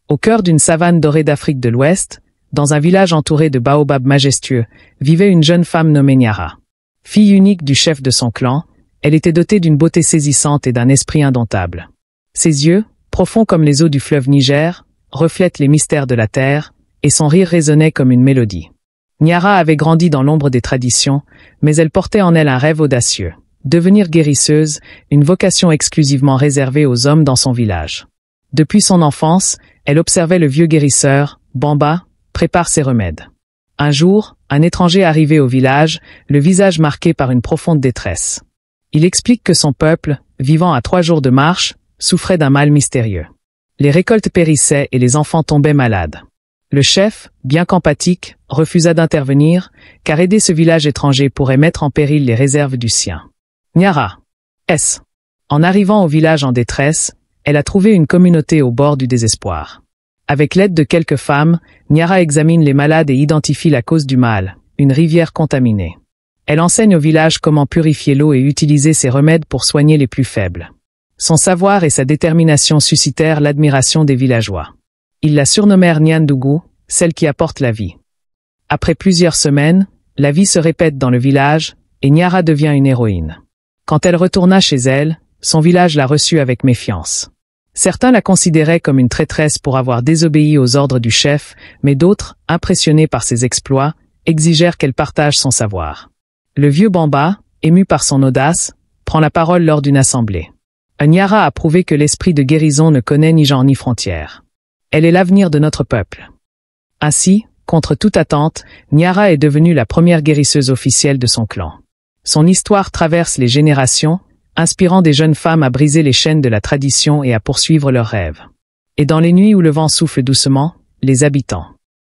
Au cœur d'une savane dorée d'Afrique de l'Ouest, dans un village entouré de baobabs majestueux, vivait une jeune femme nommée Nyara. Fille unique du chef de son clan, elle était dotée d'une beauté saisissante et d'un esprit indomptable. Ses yeux, profonds comme les eaux du fleuve Niger, reflètent les mystères de la terre, et son rire résonnait comme une mélodie. Nyara avait grandi dans l'ombre des traditions, mais elle portait en elle un rêve audacieux. Devenir guérisseuse, une vocation exclusivement réservée aux hommes dans son village. Depuis son enfance, elle observait le vieux guérisseur, Bamba, prépare ses remèdes. Un jour, un étranger arrivait au village, le visage marqué par une profonde détresse. Il explique que son peuple, vivant à 3 jours de marche, souffrait d'un mal mystérieux. Les récoltes périssaient et les enfants tombaient malades. Le chef, bien qu'empathique, refusa d'intervenir, car aider ce village étranger pourrait mettre en péril les réserves du sien. Nyara. S. En arrivant au village en détresse, elle a trouvé une communauté au bord du désespoir. Avec l'aide de quelques femmes, Nyara examine les malades et identifie la cause du mal, une rivière contaminée. Elle enseigne au village comment purifier l'eau et utiliser ses remèdes pour soigner les plus faibles. Son savoir et sa détermination suscitèrent l'admiration des villageois. Ils la surnommèrent Nyandougou, celle qui apporte la vie. Après plusieurs semaines, la vie se répète dans le village, et Nyara devient une héroïne. Quand elle retourna chez elle, son village la reçut avec méfiance. Certains la considéraient comme une traîtresse pour avoir désobéi aux ordres du chef, mais d'autres, impressionnés par ses exploits, exigèrent qu'elle partage son savoir. Le vieux Bamba, ému par son audace, prend la parole lors d'une assemblée. Nyara a prouvé que l'esprit de guérison ne connaît ni genre ni frontières. Elle est l'avenir de notre peuple. Ainsi, contre toute attente, Nyara est devenue la première guérisseuse officielle de son clan. Son histoire traverse les générations, inspirant des jeunes femmes à briser les chaînes de la tradition et à poursuivre leurs rêves. Et dans les nuits où le vent souffle doucement, les habitants